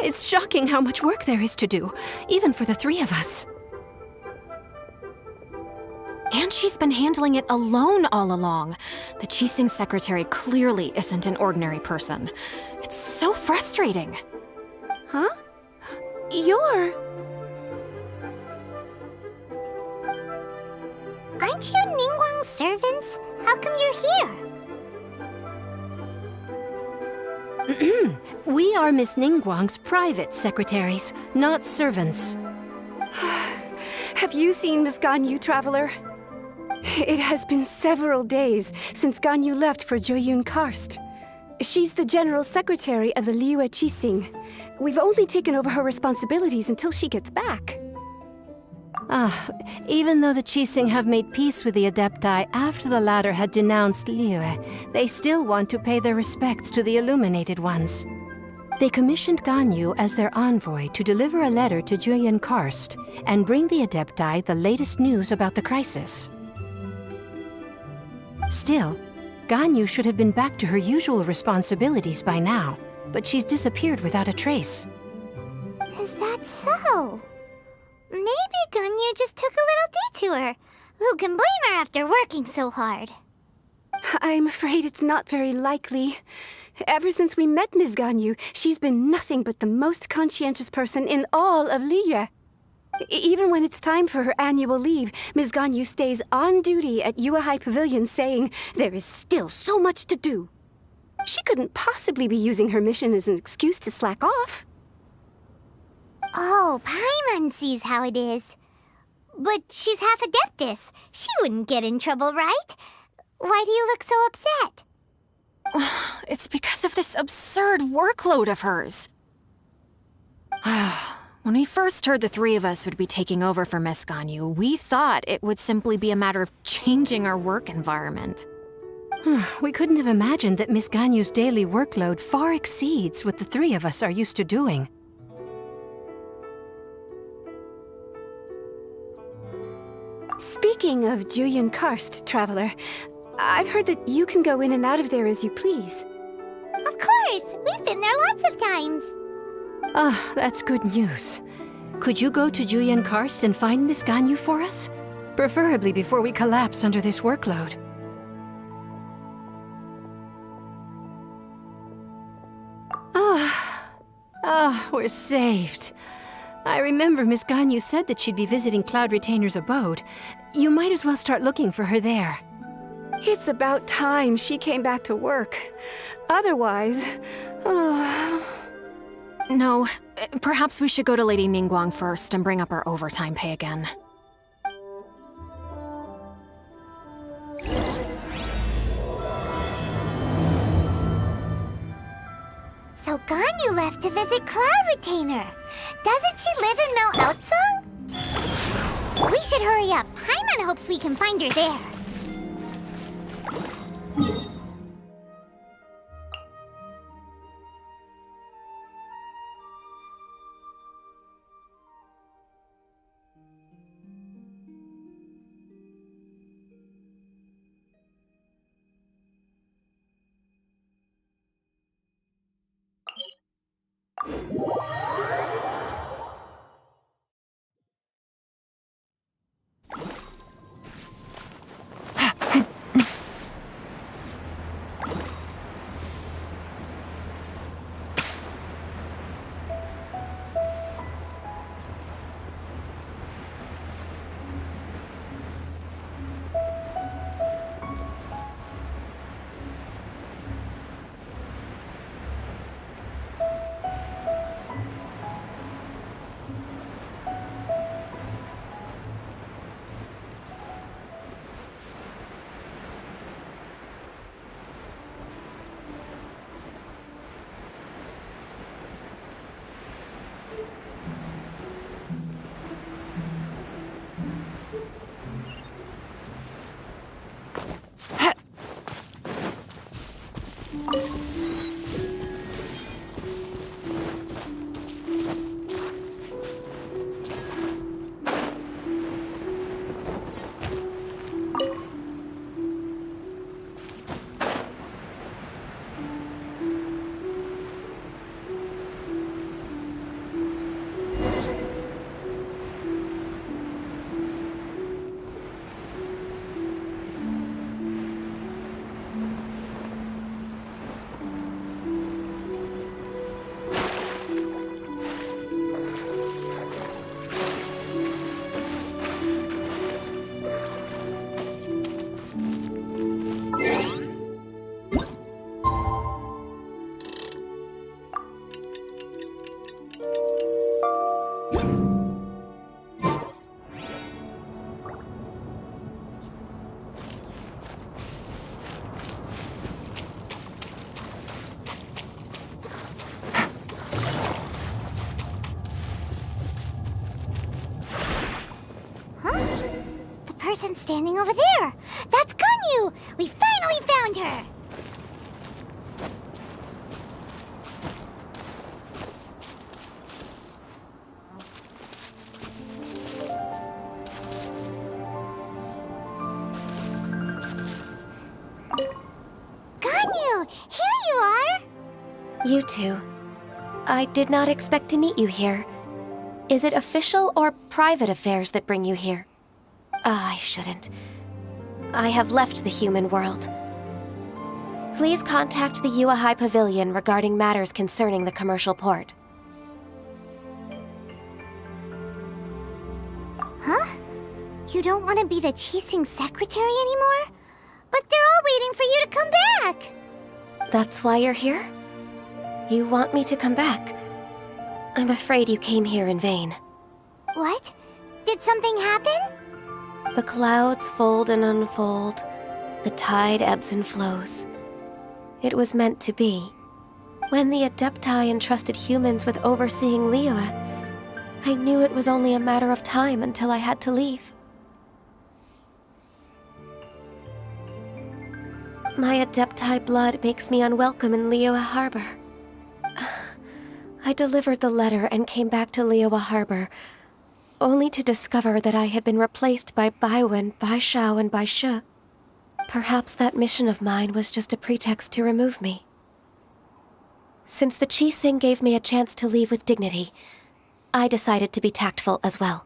It's shocking how much work there is to do, even for the three of us. And she's been handling it alone all along. The Qixing secretary clearly isn't an ordinary person. It's so frustrating. Huh? You're... Aren't you Ningguang's servants? How come you're here? We are Miss Ningguang's private secretaries, not servants. Have you seen Miss Ganyu, Traveler? It has been several days since Ganyu left for Joyun Karst. She's the general secretary of the Liyue Qixing. We've only taken over her responsibilities until she gets back. Even though the Qixing have made peace with the Adepti after the latter had denounced Liyue, they still want to pay their respects to the Illuminated Ones. They commissioned Ganyu as their envoy to deliver a letter to Joyun Karst and bring the Adepti the latest news about the crisis. Still, Ganyu should have been back to her usual responsibilities by now, but she's disappeared without a trace. Is that so? Maybe Ganyu just took a little detour. Who can blame her after working so hard? I'm afraid it's not very likely. Ever since we met Ms. Ganyu, she's been nothing but the most conscientious person in all of Liyue. Even when it's time for her annual leave, Ms. Ganyu stays on duty at Yuehai Pavilion saying there is still so much to do. She couldn't possibly be using her mission as an excuse to slack off. Oh, Paimon sees how it is. But she's half Adeptus. She wouldn't get in trouble, right? Why do you look so upset? It's because of this absurd workload of hers. When we first heard the three of us would be taking over for Miss Ganyu, we thought it would simply be a matter of changing our work environment. We couldn't have imagined that Miss Ganyu's daily workload far exceeds what the three of us are used to doing. Speaking of Joyun Karst, Traveler, I've heard that you can go in and out of there as you please. Of course! We've been there lots of times. That's good news. Could you go to Joyun Karst and find Miss Ganyu for us? Preferably before we collapse under this workload. We're saved. I remember Miss Ganyu said that she'd be visiting Cloud Retainer's abode. You might as well start looking for her there. It's about time she came back to work. Otherwise... No, perhaps we should go to Lady Ningguang first and bring up our overtime pay again. So Ganyu left to visit Cloud Retainer. Doesn't she live in Mount Outsung? We should hurry up. Paimon hopes we can find her there. standing over there. That's Ganyu! We finally found her! Ganyu! Here you are! You two. I did not expect to meet you here. Is it official or private affairs that bring you here? I shouldn't. I have left the human world. Please contact the Yuehai Pavilion regarding matters concerning the commercial port. Huh? You don't want to be the Qixing secretary anymore? But they're all waiting for you to come back! That's why you're here? You want me to come back? I'm afraid you came here in vain. What? Did something happen? The clouds fold and unfold. The tide ebbs and flows. It was meant to be. When the Adepti entrusted humans with overseeing Liyue, I knew it was only a matter of time until I had to leave. My Adepti blood makes me unwelcome in Liyue Harbor. I delivered the letter and came back to Liyue Harbor, only to discover that I had been replaced by Baiwen, Baishao, and Baishe. Perhaps that mission of mine was just a pretext to remove me. Since the Qixing gave me a chance to leave with dignity, I decided to be tactful as well.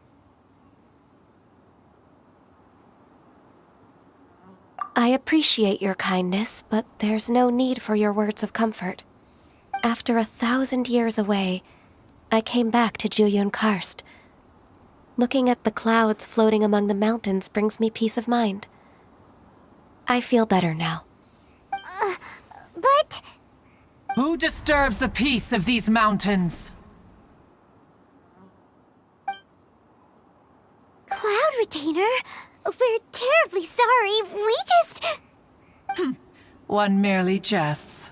I appreciate your kindness, but there's no need for your words of comfort. After 1,000 years away, I came back to Juyun Karst. Looking at the clouds floating among the mountains brings me peace of mind. I feel better now. But... Who disturbs the peace of these mountains? Cloud Retainer? We're terribly sorry. We just... One merely jests.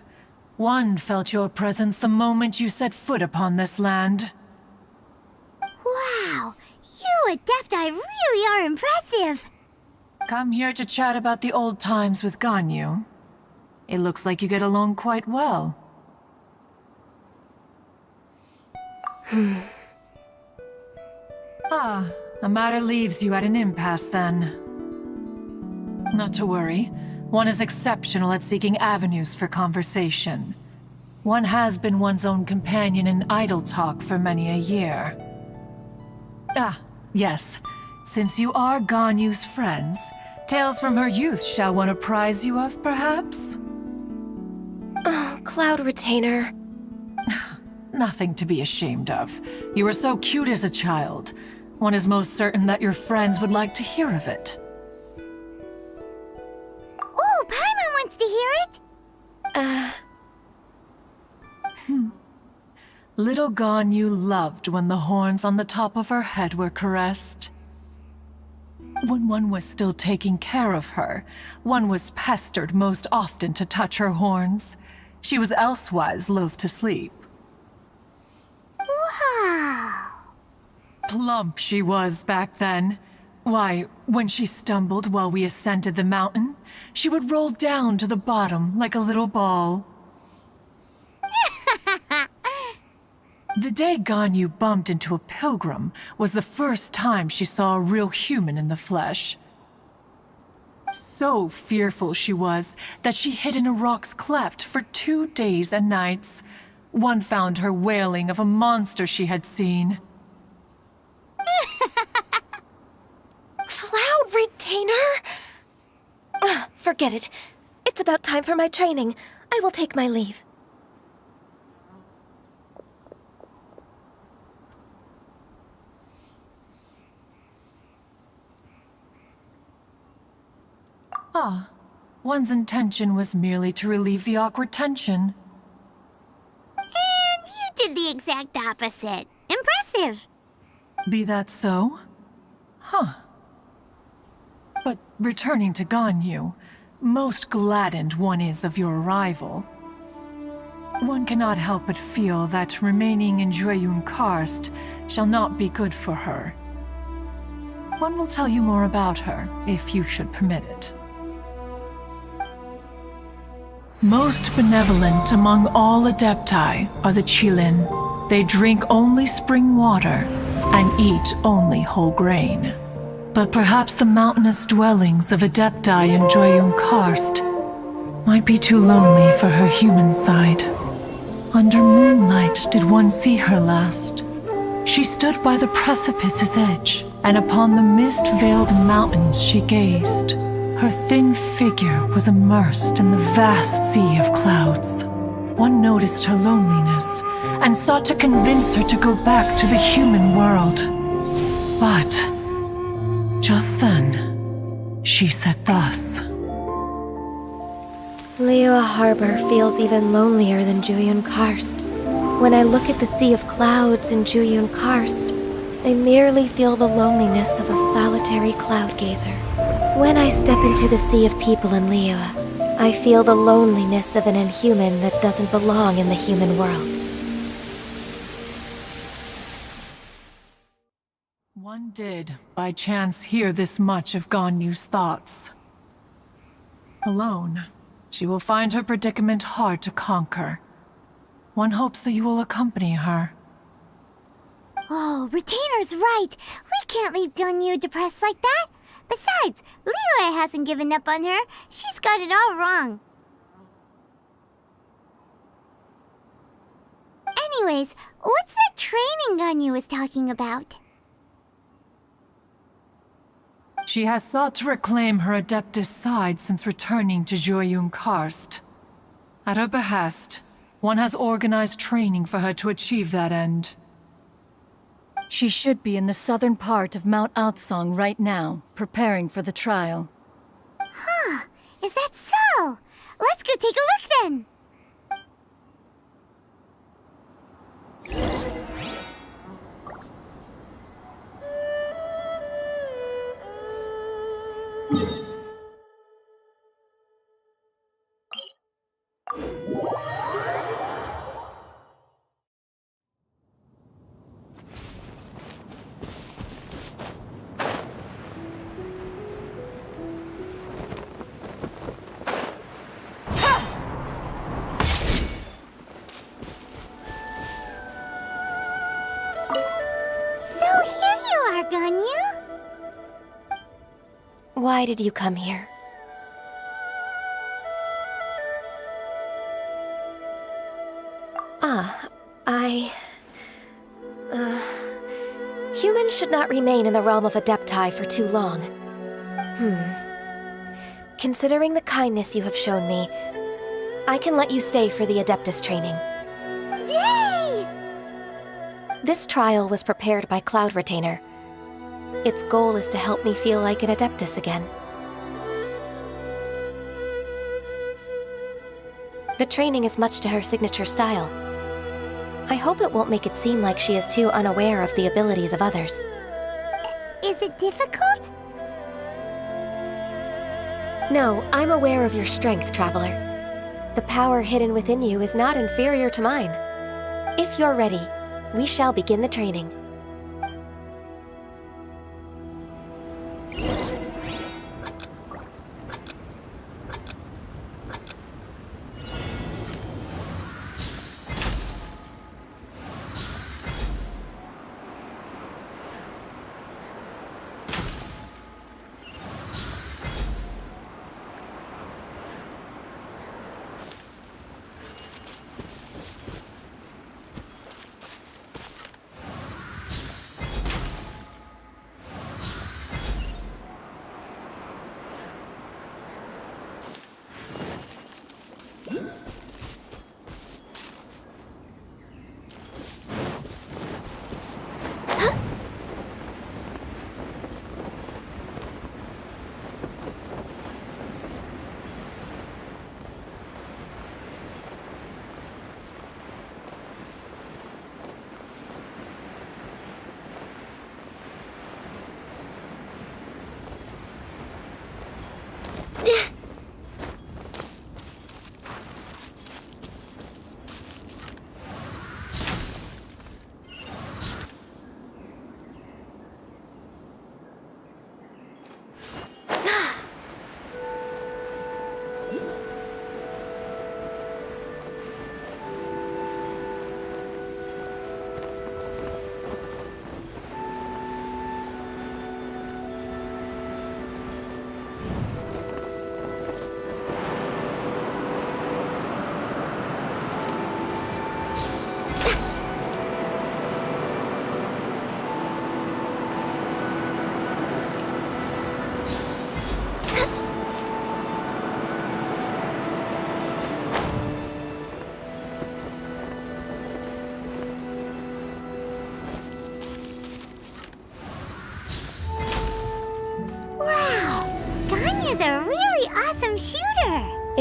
One felt your presence the moment you set foot upon this land. Wow! You Adepti really are impressive! Come here to chat about the old times with Ganyu. It looks like you get along quite well. Ah, a matter leaves you at an impasse then. Not to worry. One is exceptional at seeking avenues for conversation. One has been one's own companion in idle talk for many a year. Ah, yes. Since you are Ganyu's friends, tales from her youth shall one apprise you of, perhaps? Oh, Cloud Retainer. Nothing to be ashamed of. You were so cute as a child. One is most certain that your friends would like to hear of it. Oh, Paimon wants to hear it! Little Ganyu loved when the horns on the top of her head were caressed. When one was still taking care of her, one was pestered most often to touch her horns. She was elsewise loath to sleep. Wow! Plump she was back then. Why, when she stumbled while we ascended the mountain, she would roll down to the bottom like a little ball. The day Ganyu bumped into a pilgrim was the first time she saw a real human in the flesh. So fearful she was that she hid in a rock's cleft for 2 days and nights. One found her wailing of a monster she had seen. Cloud Retainer? Forget it. It's about time for my training. I will take my leave. Ah, one's intention was merely to relieve the awkward tension. And you did the exact opposite. Impressive! Be that so? Huh. But returning to Ganyu, most gladdened one is of your arrival. One cannot help but feel that remaining in Juyun Karst shall not be good for her. One will tell you more about her, if you should permit it. Most benevolent among all Adepti are the Qilin. They drink only spring water and eat only whole grain. But perhaps the mountainous dwellings of Adepti in Joyun Karst might be too lonely for her human side. Under moonlight did one see her last. She stood by the precipice's edge, and upon the mist-veiled mountains she gazed. Her thin figure was immersed in the vast sea of clouds. One noticed her loneliness, and sought to convince her to go back to the human world. But just then, she said thus. Liyue Harbor feels even lonelier than Joyun Karst. When I look at the sea of clouds in Joyun Karst, I merely feel the loneliness of a solitary cloud gazer. When I step into the sea of people in Liyue, I feel the loneliness of an inhuman that doesn't belong in the human world. One did, by chance, hear this much of Ganyu's thoughts. Alone, she will find her predicament hard to conquer. One hopes that you will accompany her. Oh, Retainer's right. We can't leave Ganyu depressed like that. Besides, Liyue hasn't given up on her. She's got it all wrong. Anyways, what's that training Ganyu was talking about? She has sought to reclaim her Adeptus side since returning to Joyun Karst. At her behest, one has organized training for her to achieve that end. She should be in the southern part of Mount Aotsong right now, preparing for the trial. Huh, is that so? Let's go take a look then! Ganyu? Why did you come here? Humans should not remain in the realm of Adepti for too long. Considering the kindness you have shown me, I can let you stay for the Adeptus training. Yay! This trial was prepared by Cloud Retainer. Its goal is to help me feel like an Adeptus again. The training is much to her signature style. I hope it won't make it seem like she is too unaware of the abilities of others. Is it difficult? No, I'm aware of your strength, Traveler. The power hidden within you is not inferior to mine. If you're ready, we shall begin the training.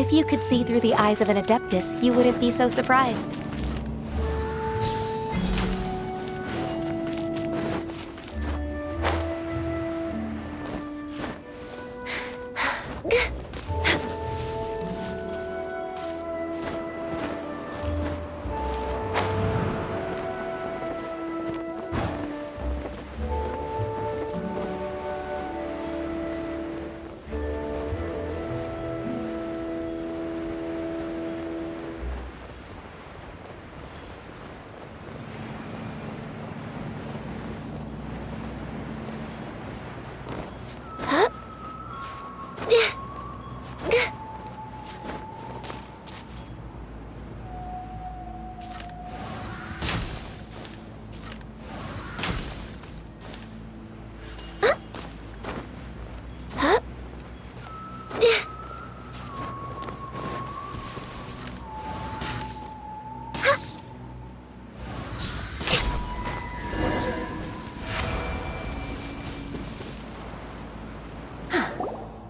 If you could see through the eyes of an Adeptus, you wouldn't be so surprised.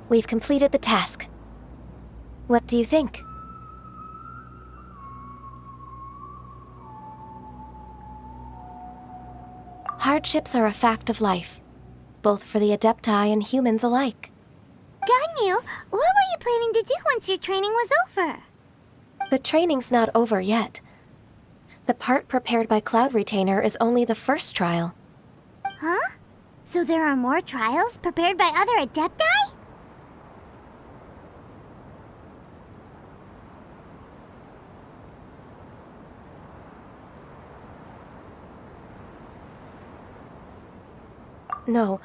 We've completed the task. What do you think? Hardships are a fact of life, both for the Adepti and humans alike. Ganyu, what were you planning to do once your training was over? The training's not over yet. The part prepared by Cloud Retainer is only the first trial. Huh? So there are more trials prepared by other Adepti? No.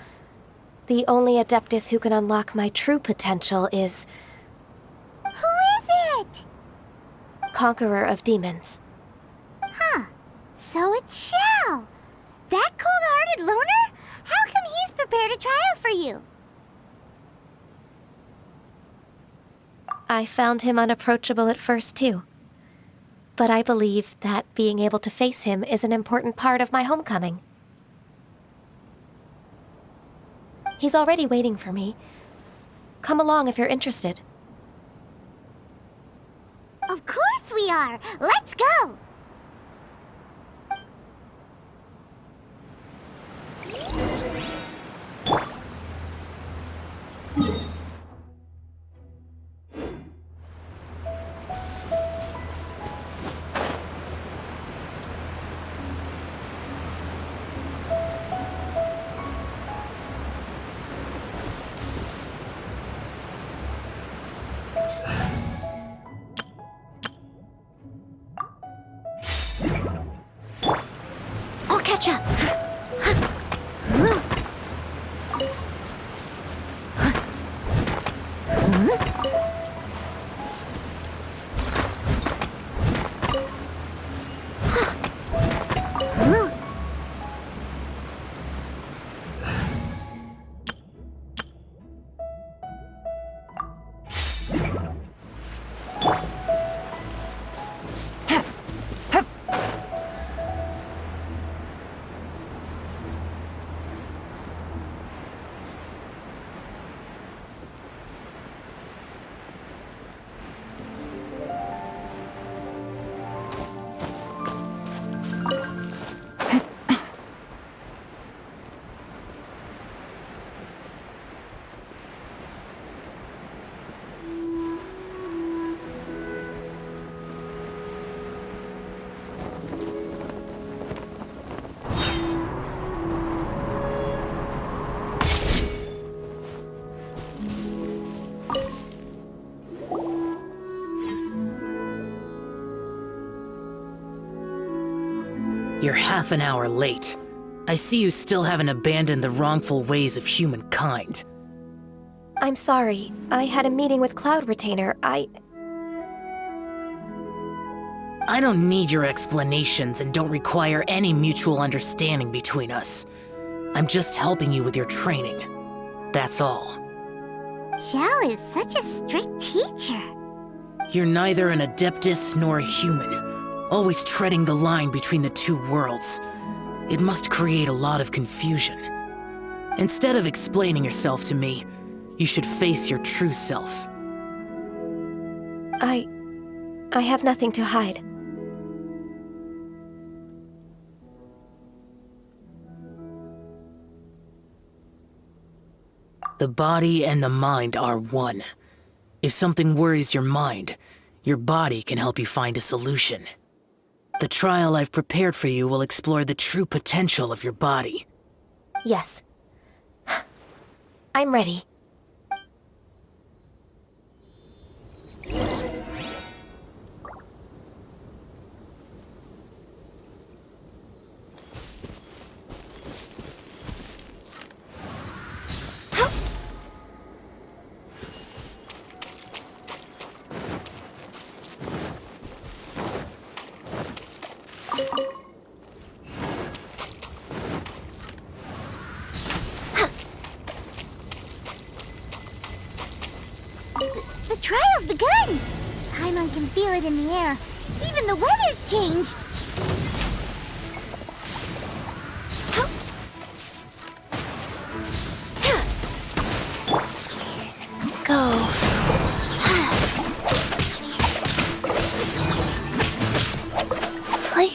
The only Adeptus who can unlock my true potential is Who is it? Conqueror of Demons. Huh. So it's Shao. That cold-hearted loner? How come he's prepared a trial for you? I found him unapproachable at first, too. But I believe that being able to face him is an important part of my homecoming. He's already waiting for me. Come along if you're interested. Of course we are! Let's go! I'll catch up. You're half an hour late. I see you still haven't abandoned the wrongful ways of humankind. I'm sorry. I had a meeting with Cloud Retainer. I don't need your explanations and don't require any mutual understanding between us. I'm just helping you with your training. That's all. Xiao is such a strict teacher. You're neither an Adeptus nor a human, always treading the line between the two worlds. It must create a lot of confusion. Instead of explaining yourself to me, you should face your true self. I have nothing to hide. The body and the mind are one. If something worries your mind, your body can help you find a solution. The trial I've prepared for you will explore the true potential of your body. Yes. I'm ready. The trial's begun! Paimon can feel it in the air. Even the weather's changed. Go. Play.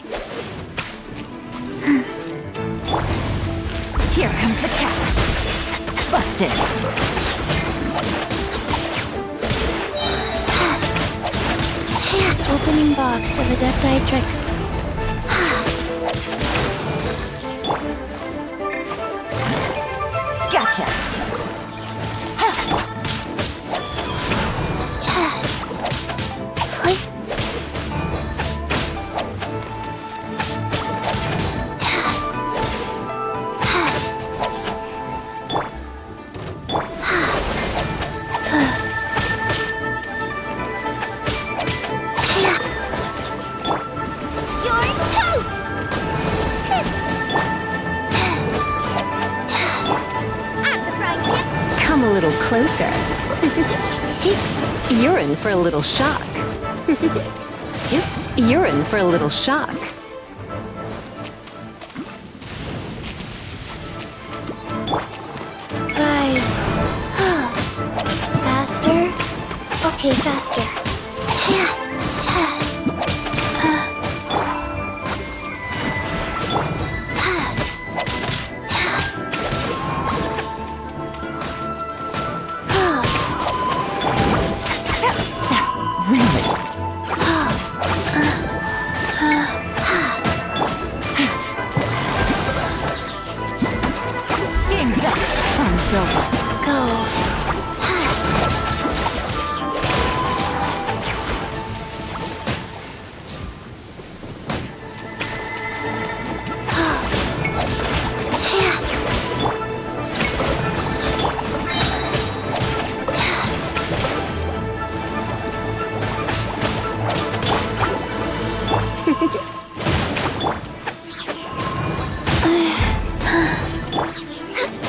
Here comes the catch. Busted. Opening box of Adepti tricks. Gotcha. Play. You're toast! Out of the frying pan. Come a little closer. You're in for a little shock. You're in for a little shock. Rise. Faster? Okay, faster. Game's up. Fun's over. Go.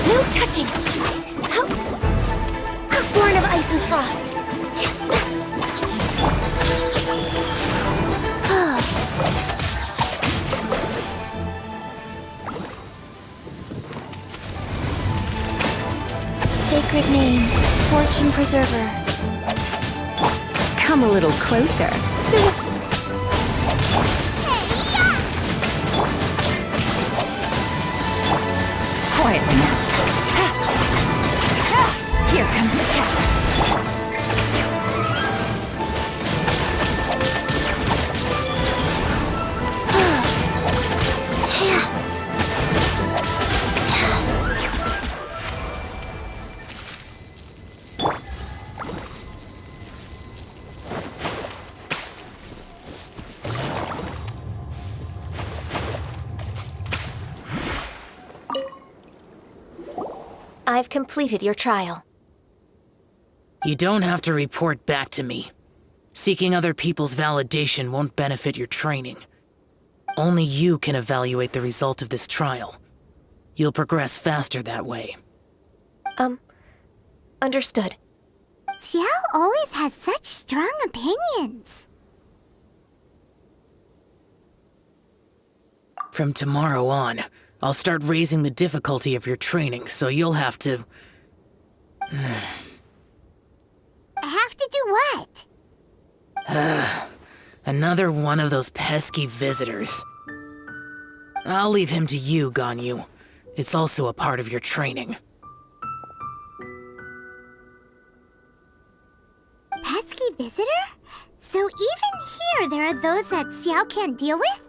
No touching! Born of ice and frost! Sacred name, fortune preserver. Come a little closer. Quietly now. Here comes the catch. I've completed your trial. You don't have to report back to me. Seeking other people's validation won't benefit your training. Only you can evaluate the result of this trial. You'll progress faster that way. Understood. Xiao always has such strong opinions. From tomorrow on, I'll start raising the difficulty of your training, so you'll have to... I have to do what? Another one of those pesky visitors. I'll leave him to you, Ganyu. It's also a part of your training. Pesky visitor? So even here there are those that Xiao can't deal with?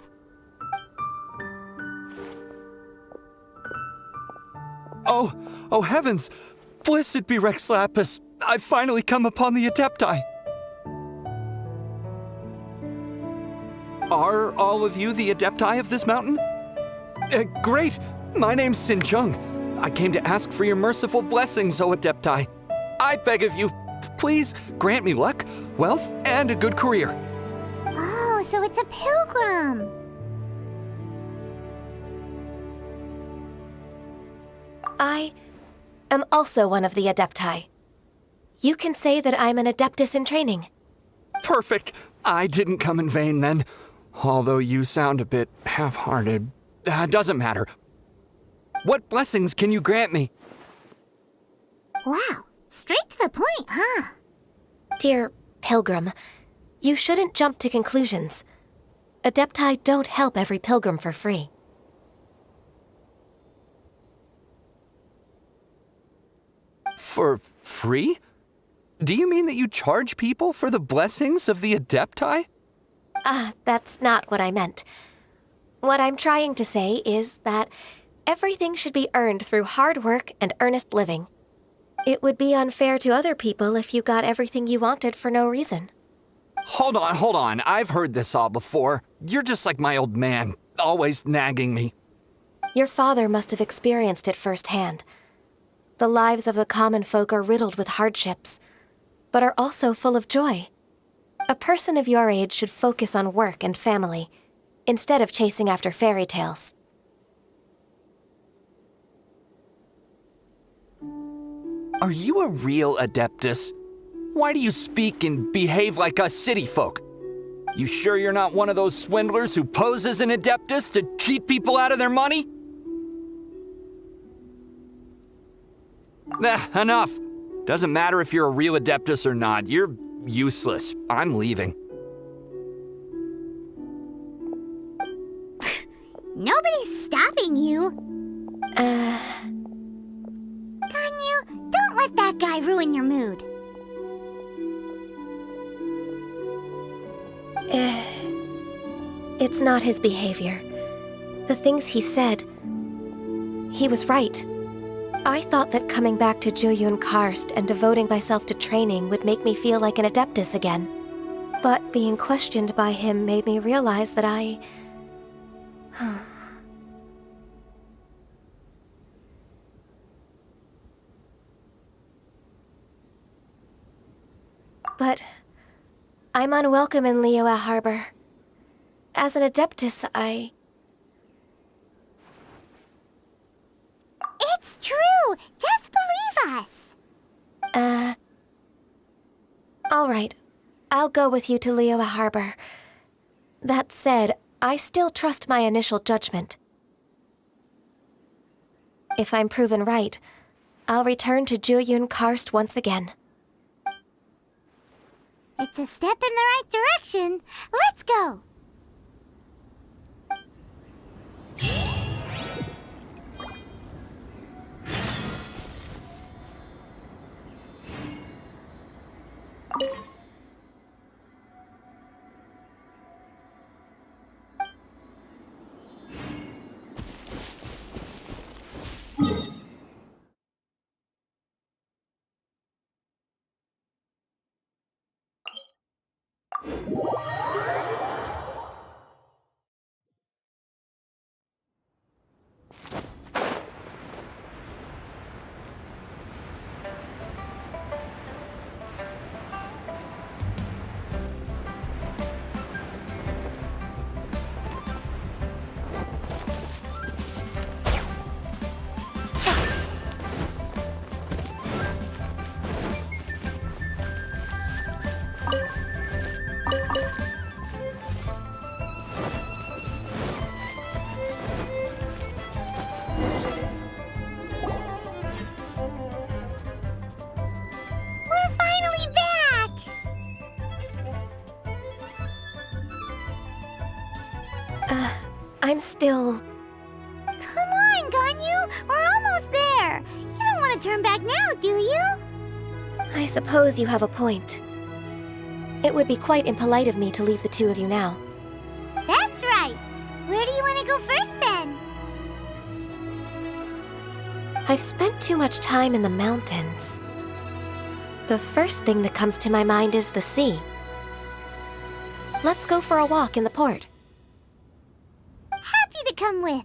Oh heavens! Blessed be Rex Lapis! I've finally come upon the Adepti! Are all of you the Adepti of this mountain? Great! My name's Sin Chung. I came to ask for your merciful blessings, O Adepti. I beg of you, please grant me luck, wealth, and a good career. Oh, so it's a pilgrim. I am also one of the Adepti. You can say that I'm an Adeptus in training. Perfect! I didn't come in vain then. Although you sound a bit half-hearted. Doesn't matter. What blessings can you grant me? Wow, straight to the point, huh? Dear Pilgrim, you shouldn't jump to conclusions. Adepti don't help every pilgrim for free. For free? Do you mean that you charge people for the blessings of the Adepti? That's not what I meant. What I'm trying to say is that everything should be earned through hard work and earnest living. It would be unfair to other people if you got everything you wanted for no reason. Hold on. I've heard this all before. You're just like my old man, always nagging me. Your father must have experienced it firsthand. The lives of the common folk are riddled with hardships, but are also full of joy. A person of your age should focus on work and family, instead of chasing after fairy tales. Are you a real Adeptus? Why do you speak and behave like us city folk? You sure you're not one of those swindlers who pose as an Adeptus to cheat people out of their money? Enough. Doesn't matter if you're a real Adeptus or not. You're useless. I'm leaving. Nobody's stopping you. Ganyu, don't let that guy ruin your mood. It's not his behavior. The things he said, he was right. I thought that coming back to Jueyun Karst and devoting myself to training would make me feel like an Adeptus again. But being questioned by him made me realize that I... But I'm unwelcome in Liyue Harbor. As an Adeptus, It's true! Just believe us! All right. I'll go with you to Liyue Harbor. That said, I still trust my initial judgment. If I'm proven right, I'll return to Jueyun Karst once again. It's a step in the right direction. Let's go! I'm still... Come on, Ganyu! We're almost there! You don't want to turn back now, do you? I suppose you have a point. It would be quite impolite of me to leave the two of you now. That's right! Where do you want to go first, then? I've spent too much time in the mountains. The first thing that comes to my mind is the sea. Let's go for a walk in the port. Happy to come with.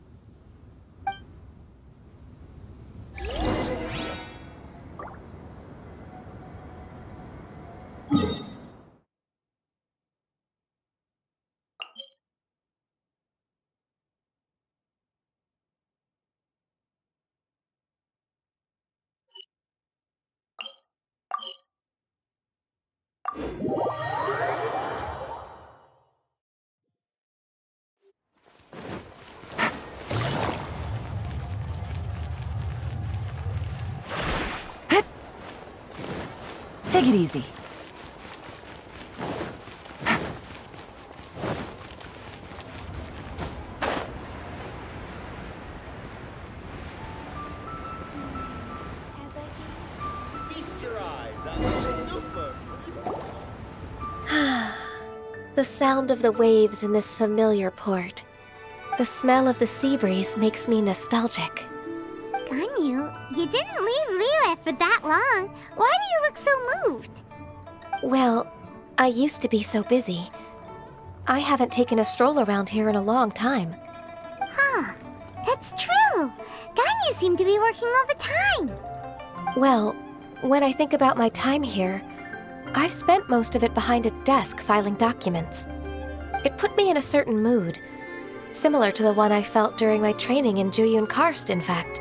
Take it easy. The sound of the waves in this familiar port. The smell of the sea breeze makes me nostalgic. Ganyu, you didn't leave Liyue for that long. Why do you look so moved? Well, I used to be so busy. I haven't taken a stroll around here in a long time. Huh. It's true. Ganyu seemed to be working all the time. Well, when I think about my time here, I've spent most of it behind a desk filing documents. It put me in a certain mood, similar to the one I felt during my training in Juyun Karst, in fact.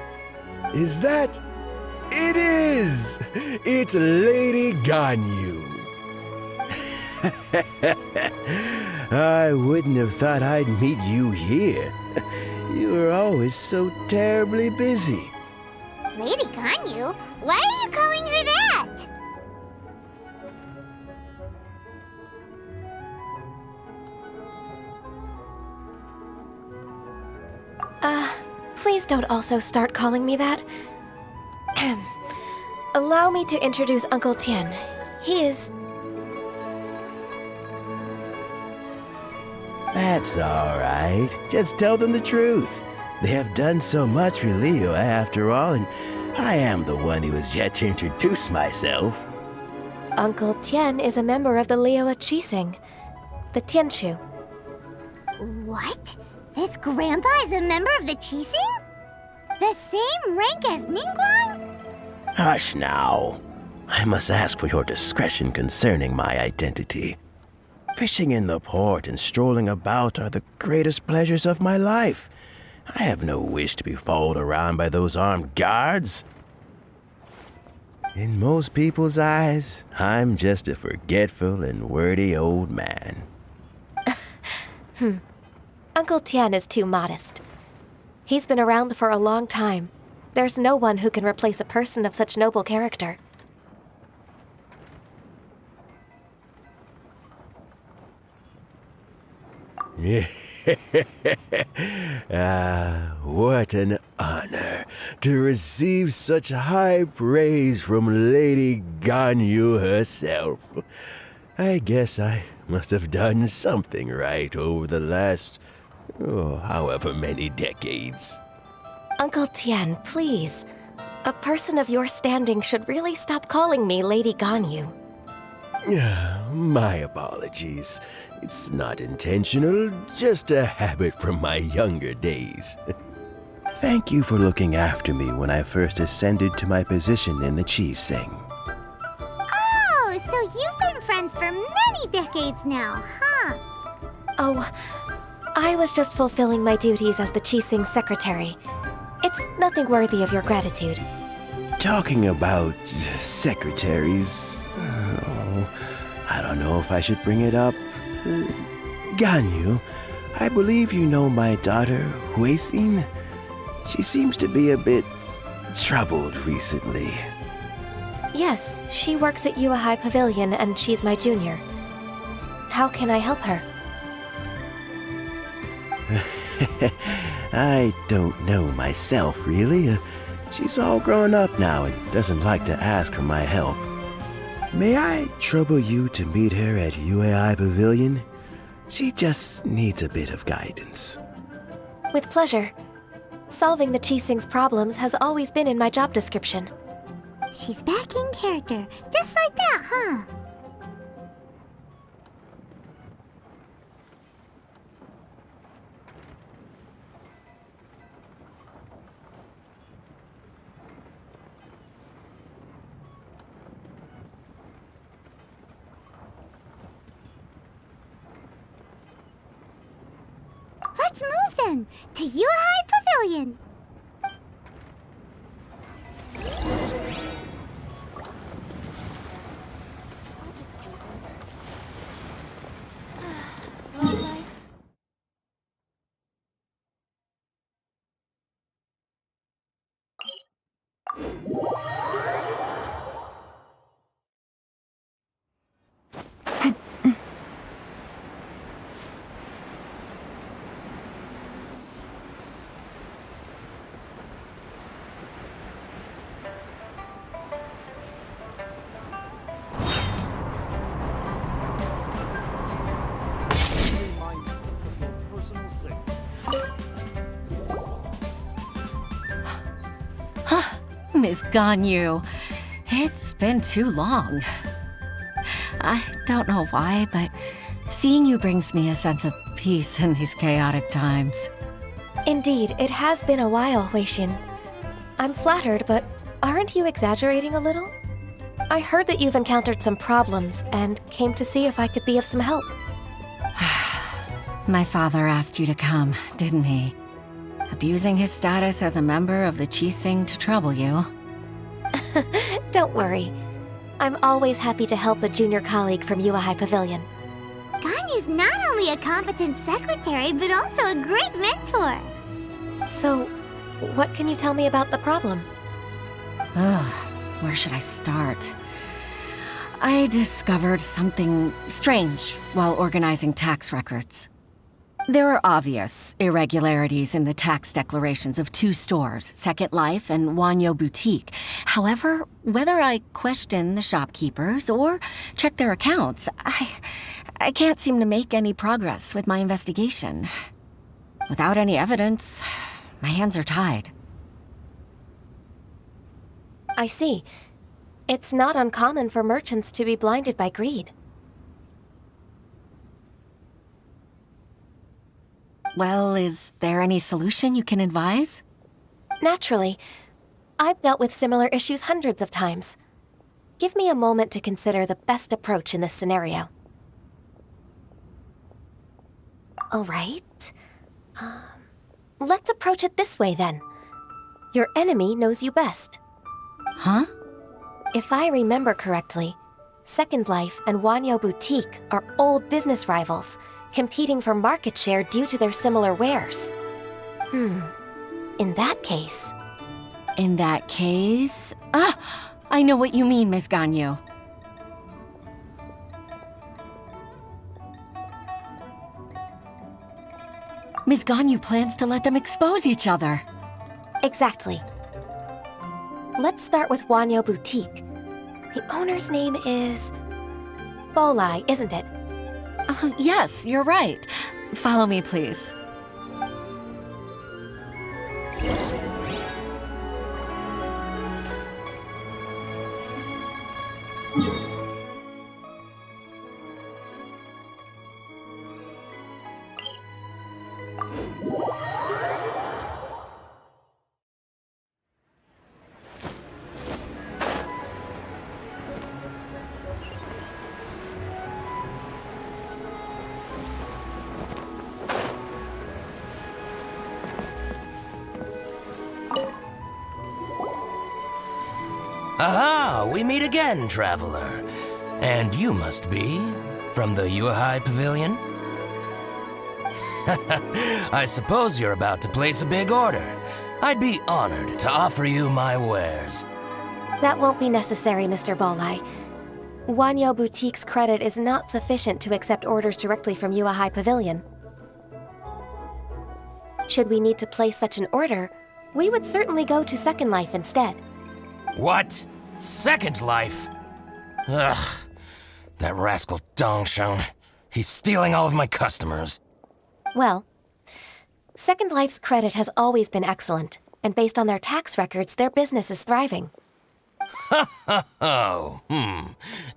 Is that? It is! It's Lady Ganyu. I wouldn't have thought I'd meet you here. You were always so terribly busy. Lady Ganyu? Why are you calling her that? Please don't also start calling me that. Allow me to introduce Uncle Tian. He is... That's all right. Just tell them the truth. They have done so much for Liyue after all, and I am the one who has yet to introduce myself. Uncle Tian is a member of the Liyue Qixing, the Tianshu. What? This grandpa is a member of the Qixing? The same rank as Ningguang? Hush now. I must ask for your discretion concerning my identity. Fishing in the port and strolling about are the greatest pleasures of my life. I have no wish to be followed around by those armed guards. In most people's eyes, I'm just a forgetful and wordy old man. Uncle Tian is too modest. He's been around for a long time. There's no one who can replace a person of such noble character. What an honor to receive such high praise from Lady Ganyu herself. I guess I must have done something right over the last, however many decades. Uncle Tian, please. A person of your standing should really stop calling me Lady Ganyu. My apologies. It's not intentional, just a habit from my younger days. Thank you for looking after me when I first ascended to my position in the Qixing. Oh, so you've been friends for many decades now, huh? Oh, I was just fulfilling my duties as the Qixing secretary. It's nothing worthy of your gratitude. Talking about secretaries, I don't know if I should bring it up. Ganyu, I believe you know my daughter, Huixin. She seems to be a bit troubled recently. Yes, she works at Yuehai Pavilion and she's my junior. How can I help her? I don't know myself, really. She's all grown up now and doesn't like to ask for my help. May I trouble you to meet her at UAI Pavilion? She just needs a bit of guidance. With pleasure. Solving the Qixing's problems has always been in my job description. She's back in character, just like that, huh? Let's move then, to Yuhai Pavilion. Miss Ganyu, it's been too long. I don't know why, but seeing you brings me a sense of peace in these chaotic times. Indeed, it has been a while, Huixin. I'm flattered, but aren't you exaggerating a little? I heard that you've encountered some problems and came to see if I could be of some help. My father asked you to come, didn't he? Abusing his status as a member of the Qixing to trouble you. Don't worry. I'm always happy to help a junior colleague from Yuahai Pavilion. Ganyu's not only a competent secretary, but also a great mentor. So, what can you tell me about the problem? Ugh, where should I start? I discovered something strange while organizing tax records. There are obvious irregularities in the tax declarations of two stores, Second Life and Wanyo Boutique. However, whether I question the shopkeepers or check their accounts, I can't seem to make any progress with my investigation. Without any evidence, my hands are tied. I see. It's not uncommon for merchants to be blinded by greed. Well, is there any solution you can advise? Naturally. I've dealt with similar issues hundreds of times. Give me a moment to consider the best approach in this scenario. All right. Let's approach it this way, then. Your enemy knows you best. Huh? If I remember correctly, Second Life and Wanyo Boutique are old business rivals, competing for market share due to their similar wares. In that case... In that case... I know what you mean, Miss Ganyu. Miss Ganyu plans to let them expose each other. Exactly. Let's start with Wanyo Boutique. The owner's name is... Bolai, isn't it? Yes, you're right. Follow me, please. Aha! We meet again, traveler. And you must be from the Yuhai Pavilion? I suppose you're about to place a big order. I'd be honored to offer you my wares. That won't be necessary, Mr. Bolai. Wanyo Boutique's credit is not sufficient to accept orders directly from Yuahai Pavilion. Should we need to place such an order, we would certainly go to Second Life instead. What? Second Life? Ugh. That rascal Dongsheng. He's stealing all of my customers. Well, Second Life's credit has always been excellent, and based on their tax records, their business is thriving. Oh,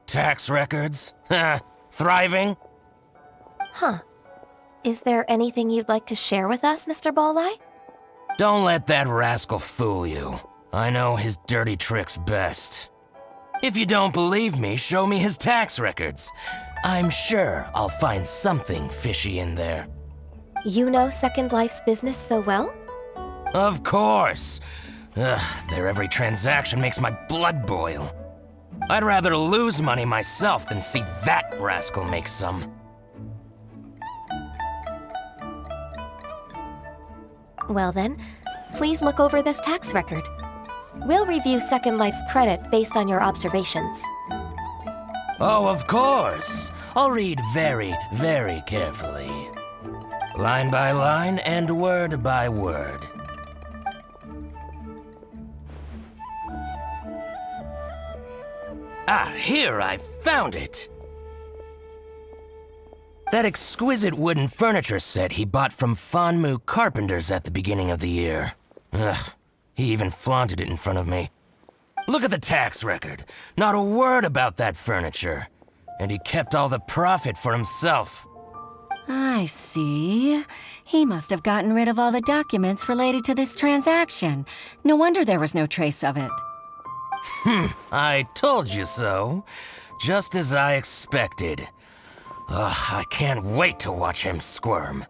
Tax records? Thriving? Huh. Is there anything you'd like to share with us, Mr. Bolai? Don't let that rascal fool you. I know his dirty tricks best. If you don't believe me, show me his tax records. I'm sure I'll find something fishy in there. You know Second Life's business so well? Of course. Their every transaction makes my blood boil. I'd rather lose money myself than see that rascal make some. Well then, please look over this tax record. We'll review Second Life's credit based on your observations. Oh, of course. I'll read very, very carefully. Line by line and word by word. Ah, here, I found it! That exquisite wooden furniture set he bought from Fanmu Carpenters at the beginning of the year. Ugh, he even flaunted it in front of me. Look at the tax record. Not a word about that furniture. And he kept all the profit for himself. I see. He must have gotten rid of all the documents related to this transaction. No wonder there was no trace of it. I told you so. Just as I expected. Ugh, I can't wait to watch him squirm.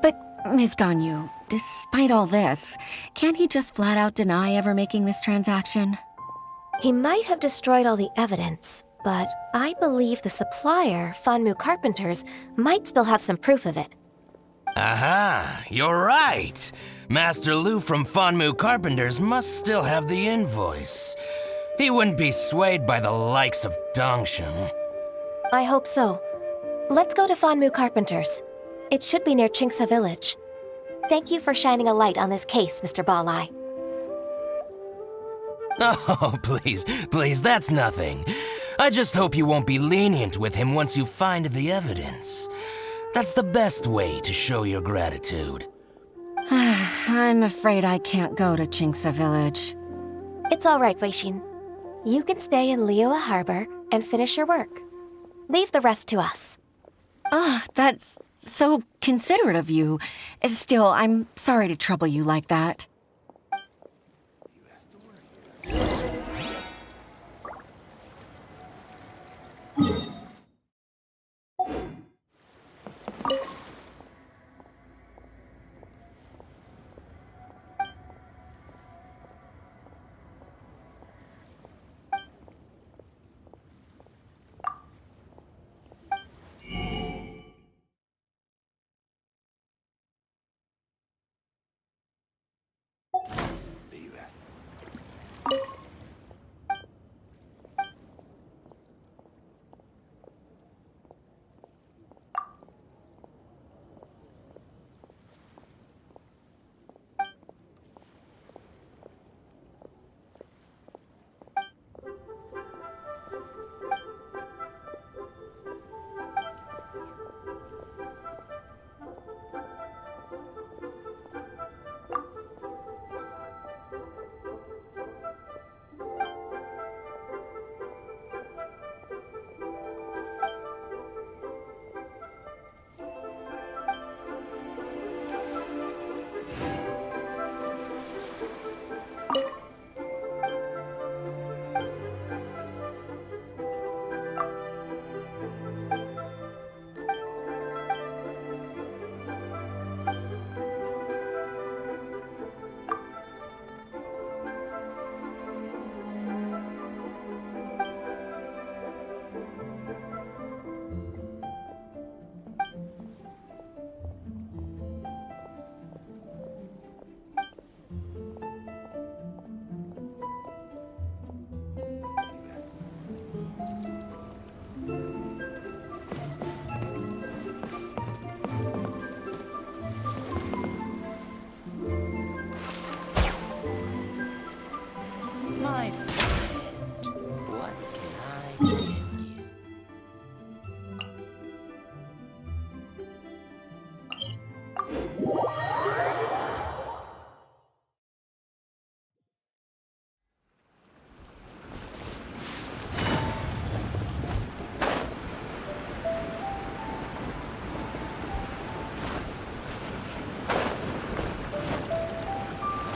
But, Ms. Ganyu, despite all this, can't he just flat out deny ever making this transaction? He might have destroyed all the evidence, but I believe the supplier, Fanmu Carpenters, might still have some proof of it. Aha, you're right. Master Lu from Fanmu Carpenters must still have the invoice. He wouldn't be swayed by the likes of Dongsheng. I hope so. Let's go to Fanmu Carpenters. It should be near Chingsa Village. Thank you for shining a light on this case, Mr. Balai. Oh, please, that's nothing. I just hope you won't be lenient with him once you find the evidence. That's the best way to show your gratitude. I'm afraid I can't go to Chingsa Village. It's all right, Weishin. You can stay in Liyue Harbor and finish your work. Leave the rest to us. Ah, that's so considerate of you. Still, I'm sorry to trouble you like that.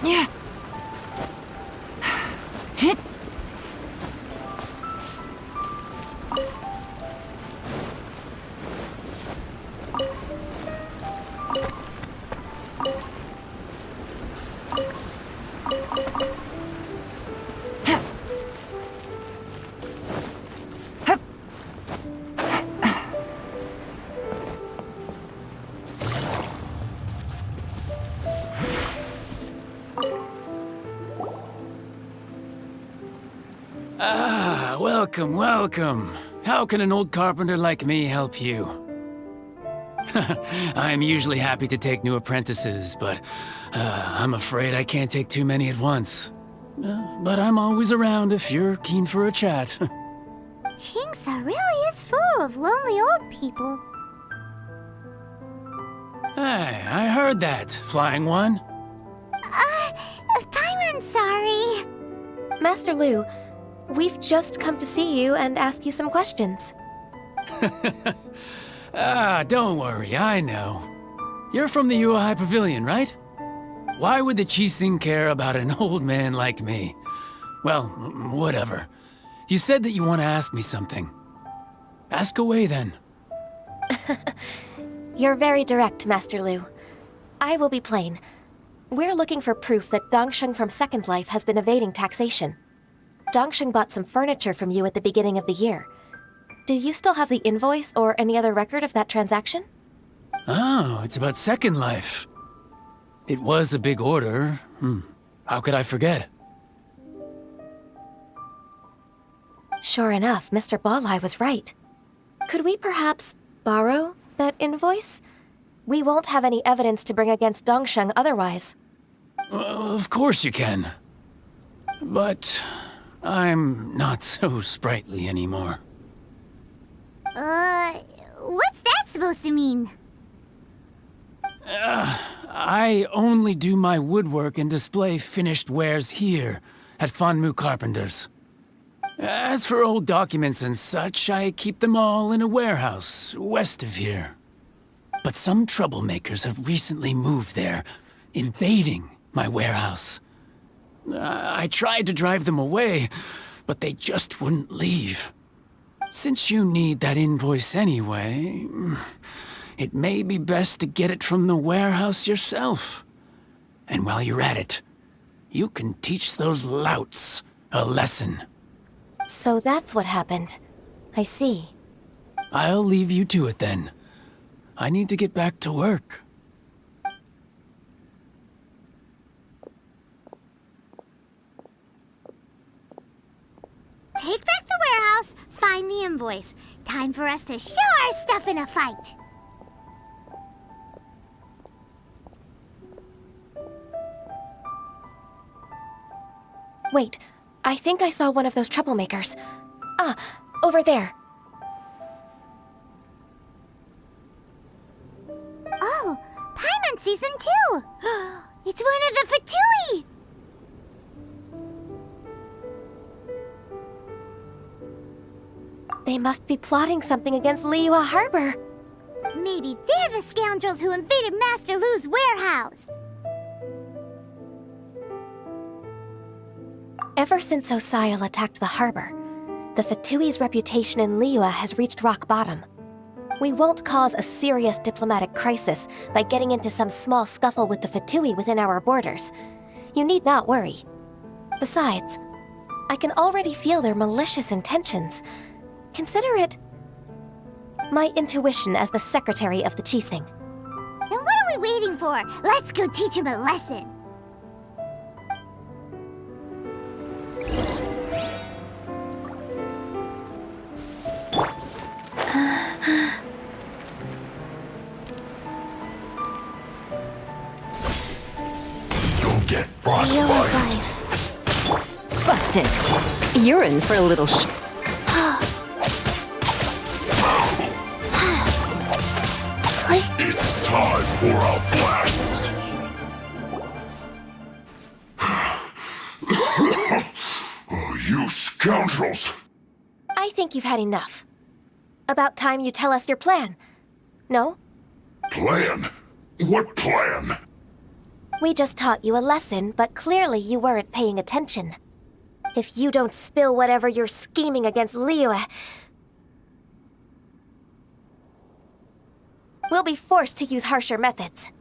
Yeah. Hit. Ah, welcome, welcome. How can an old carpenter like me help you? I'm usually happy to take new apprentices, but I'm afraid I can't take too many at once. But I'm always around if you're keen for a chat. Kingsa really is full of lonely old people. Hey, I heard that, Flying One. Paimon's sorry. Master Lu, we've just come to see you and ask you some questions. Don't worry, I know. You're from the Yuehai Pavilion, right? Why would the Qixing care about an old man like me? Well, whatever. You said that you want to ask me something. Ask away, then. You're very direct, Master Lu. I will be plain. We're looking for proof that Dongsheng from Second Life has been evading taxation. Dongsheng bought some furniture from you at the beginning of the year. Do you still have the invoice or any other record of that transaction? Oh, it's about Second Life. It was a big order. How could I forget? Sure enough, Mr. Balai was right. Could we perhaps borrow that invoice? We won't have any evidence to bring against Dongsheng otherwise. Of course you can. But I'm not so sprightly anymore. What's that supposed to mean? I only do my woodwork and display finished wares here, at Fanmu Carpenter's. As for old documents and such, I keep them all in a warehouse, west of here. But some troublemakers have recently moved there, invading my warehouse. I tried to drive them away, but they just wouldn't leave. Since you need that invoice anyway, it may be best to get it from the warehouse yourself. And while you're at it, you can teach those louts a lesson. So that's what happened. I see. I'll leave you to it then. I need to get back to work. Take back the warehouse, find the invoice. Time for us to show our stuff in a fight. Wait, I think I saw one of those troublemakers. Ah, over there. Oh, Paimon sees them too. It's one of the Fatui. They must be plotting something against Liyue Harbor. Maybe they're the scoundrels who invaded Master Lu's warehouse. Ever since Osial attacked the harbor, the Fatui's reputation in Liyue has reached rock bottom. We won't cause a serious diplomatic crisis by getting into some small scuffle with the Fatui within our borders. You need not worry. Besides, I can already feel their malicious intentions. Consider it my intuition as the secretary of the Qixing. Then what are we waiting for? Let's go teach him a lesson. You'll get frostbite. Busted. You're in for a little It's time for a blast. scoundrels! I think you've had enough. About time you tell us your plan. No? Plan? What plan? We just taught you a lesson, but clearly you weren't paying attention. If you don't spill whatever you're scheming against Liyue, we'll be forced to use harsher methods.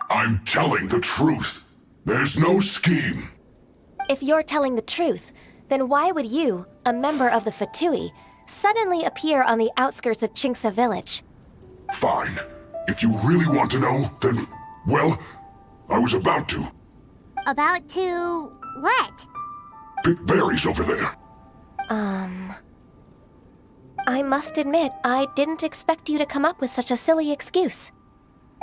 I'm telling the truth. There's no scheme. If you're telling the truth, then why would you, a member of the Fatui, suddenly appear on the outskirts of Chinksa village? Fine. If you really want to know, then, well, I was about to. About to... what? Pick berries over there. I must admit, I didn't expect you to come up with such a silly excuse.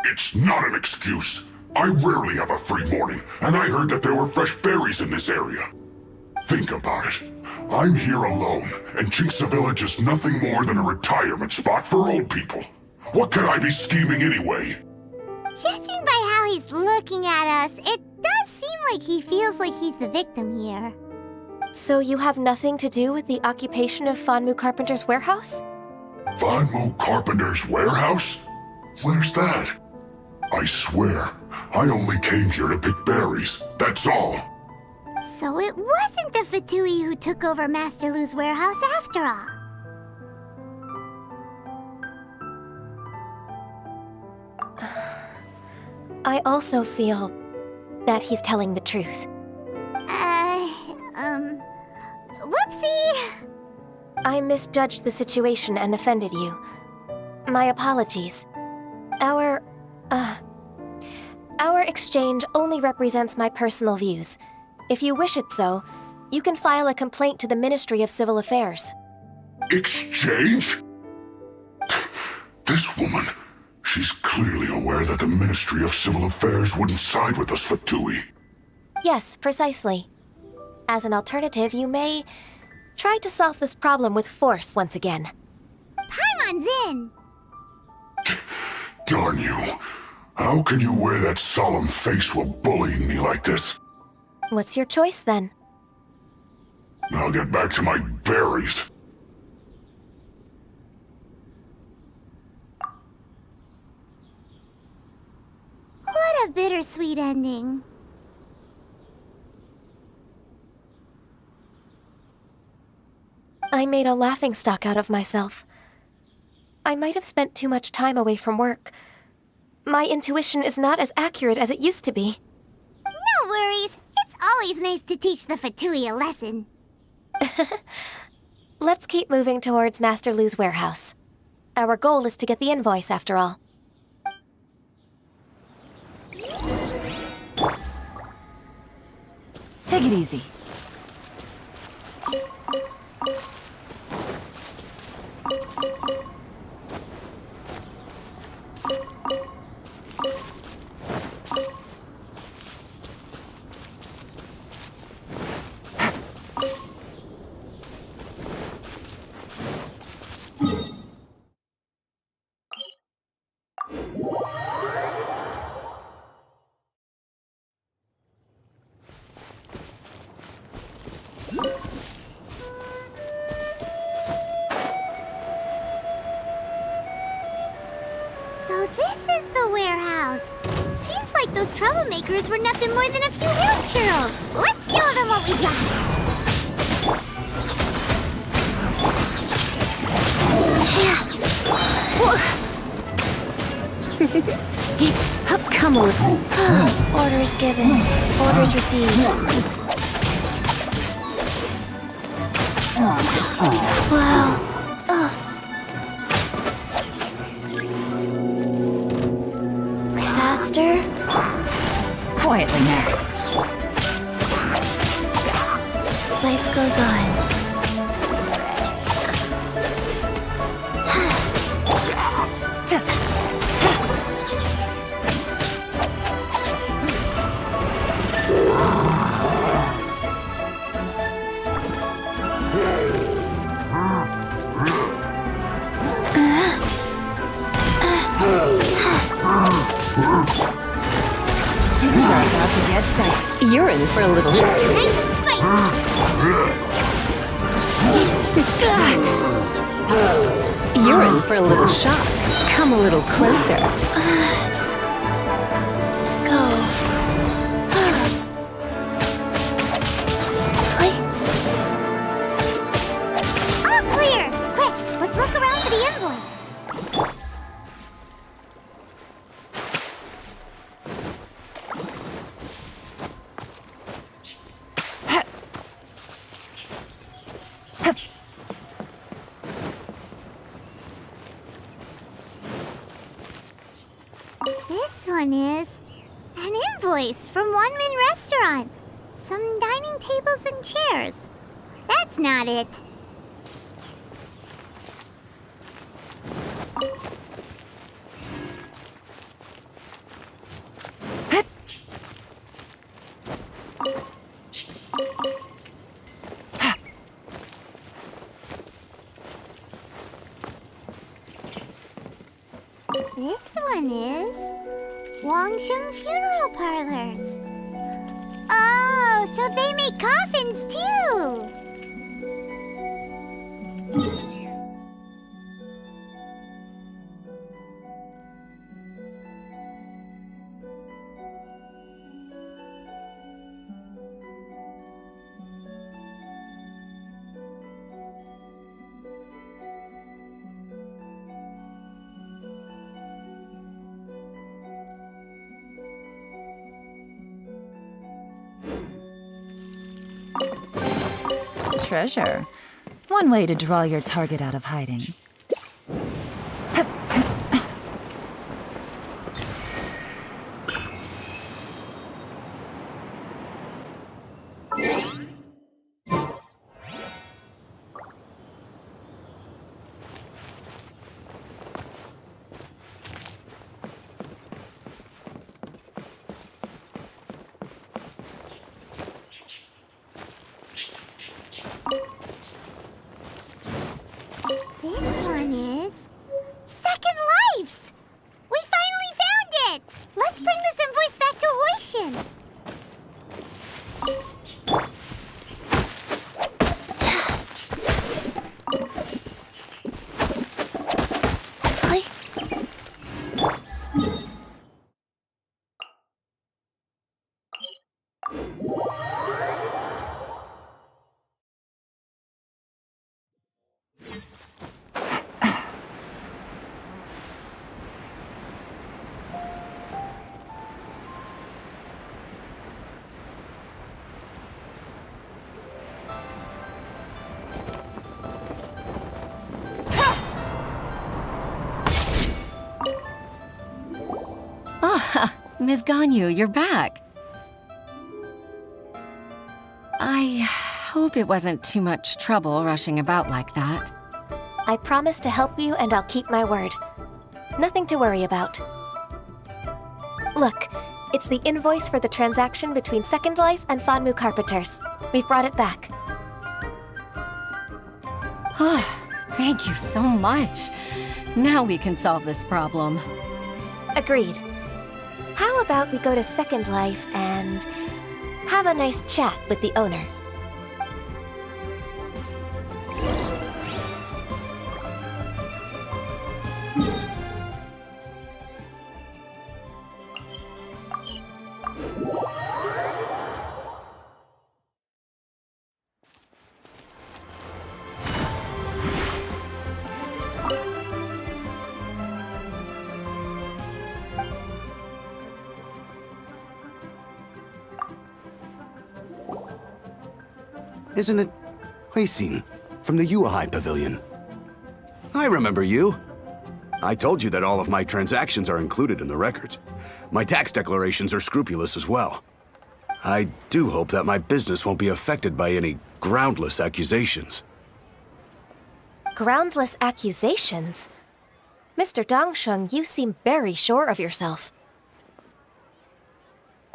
It's not an excuse. I rarely have a free morning, and I heard that there were fresh berries in this area. Think about it. I'm here alone, and Chinksa Village is nothing more than a retirement spot for old people. What could I be scheming anyway? Judging by how he's looking at us, it does seem like he feels like he's the victim here. So you have nothing to do with the occupation of Fanmu Carpenter's warehouse? Fanmu Carpenter's warehouse? Where's that? I swear, I only came here to pick berries, that's all. So it wasn't the Fatui who took over Master Lu's warehouse after all. I also feel that he's telling the truth. Whoopsie! I misjudged the situation and offended you. My apologies. Our exchange only represents my personal views. If you wish it so, you can file a complaint to the Ministry of Civil Affairs. Exchange? This woman, she's clearly aware that the Ministry of Civil Affairs wouldn't side with us, Fatui. Yes, precisely. As an alternative, you may try to solve this problem with force once again. Paimon's in! Darn you. How can you wear that solemn face while bullying me like this? What's your choice, then? I'll get back to my berries. What a bittersweet ending. I made a laughingstock out of myself. I might have spent too much time away from work. My intuition is not as accurate as it used to be. No worries. It's always nice to teach the Fatui a lesson. Let's keep moving towards Master Lu's warehouse. Our goal is to get the invoice, after all. Take it easy. So this is the warehouse. Seems like those troublemakers were nothing more than a few hill churros. Let's show them what we got. Come on. Orders given. Orders received. Wow. Faster? Quietly now. Life goes on. about to get dicey. You're in for a little shock. Nice and spicy. You're in for a little shock. Come a little closer. All clear! Quick, let's look around for the invoice. This one is an invoice from One Min Restaurant. Some dining tables and chairs. That's not it. This one is Wangsheng Funeral Parlors. Oh, so they make coffins too! Treasure. One way to draw your target out of hiding. This one is Second Lives! We finally found it! Let's bring this invoice back to Hoishin. Ah, Ms. Ganyu, you're back. I hope it wasn't too much trouble rushing about like that. I promise to help you and I'll keep my word. Nothing to worry about. Look, it's the invoice for the transaction between Second Life and Fanmu Carpenters. We've brought it back. Oh, thank you so much. Now we can solve this problem. Agreed. How about we go to Second Life and have a nice chat with the owner? Isn't it Huixin from the Yuehai Pavilion? I remember you. I told you that all of my transactions are included in the records. My tax declarations are scrupulous as well. I do hope that my business won't be affected by any groundless accusations. Groundless accusations? Mr. Dongsheng, you seem very sure of yourself.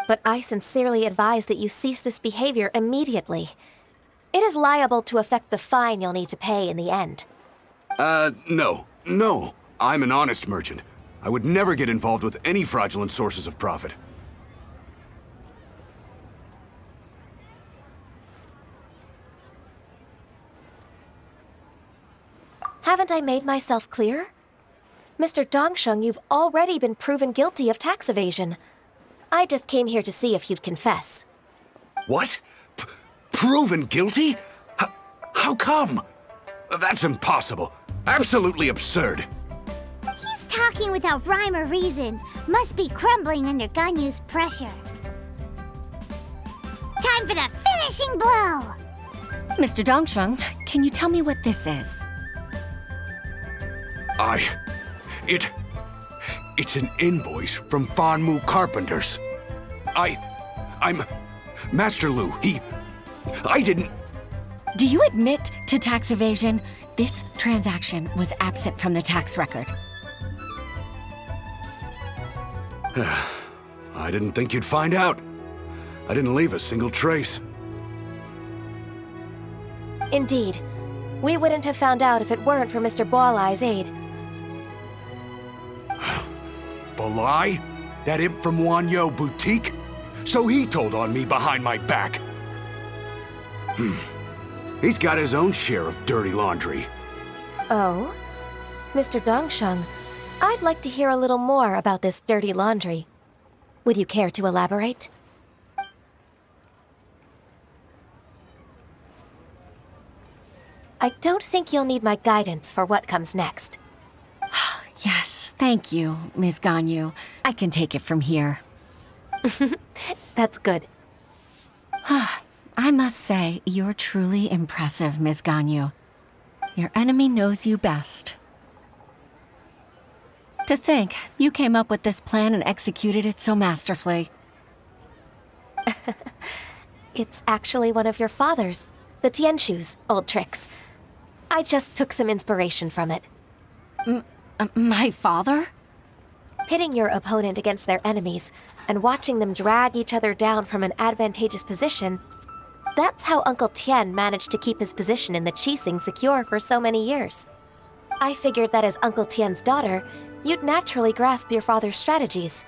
But I sincerely advise that you cease this behavior immediately. It is liable to affect the fine you'll need to pay in the end. No. I'm an honest merchant. I would never get involved with any fraudulent sources of profit. Haven't I made myself clear? Mr. Dongsheng, you've already been proven guilty of tax evasion. I just came here to see if you'd confess. What? Proven guilty? How come? That's impossible. Absolutely absurd. He's talking without rhyme or reason. Must be crumbling under Ganyu's pressure. Time for the finishing blow! Mr. Dongsheng, can you tell me what this is? It's an invoice from Fanmu Carpenters. I'm Master Lu. I didn't... Do you admit to tax evasion? This transaction was absent from the tax record. I didn't think you'd find out. I didn't leave a single trace. Indeed. We wouldn't have found out if it weren't for Mr. Boalai's aid. Balai? That imp from Wanyo Boutique? So he told on me behind my back. He's got his own share of dirty laundry. Oh? Mr. Dongsheng, I'd like to hear a little more about this dirty laundry. Would you care to elaborate? I don't think you'll need my guidance for what comes next. Yes, thank you, Ms. Ganyu. I can take it from here. That's good. I must say, you're truly impressive, Ms. Ganyu. Your enemy knows you best. To think, you came up with this plan and executed it so masterfully. It's actually one of your father's, the Tianshu's, old tricks. I just took some inspiration from it. My father? Pitting your opponent against their enemies and watching them drag each other down from an advantageous position, that's how Uncle Tian managed to keep his position in the Qixing secure for so many years. I figured that as Uncle Tian's daughter, you'd naturally grasp your father's strategies.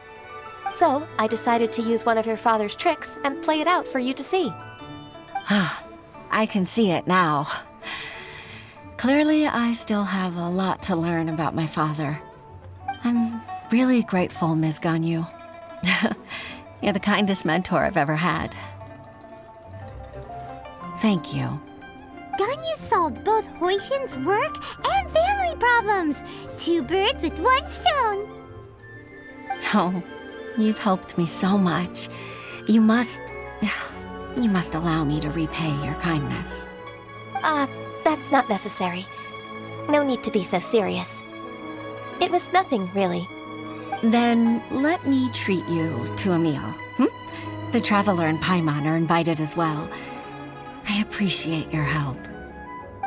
So, I decided to use one of your father's tricks and play it out for you to see. I can see it now. Clearly, I still have a lot to learn about my father. I'm really grateful, Ms. Ganyu. You're the kindest mentor I've ever had. Thank you. Ganyu solved both Huixin's work and family problems. 2 birds with 1 stone. Oh, you've helped me so much. You must allow me to repay your kindness. That's not necessary. No need to be so serious. It was nothing, really. Then let me treat you to a meal. The Traveler and Paimon are invited as well. I appreciate your help.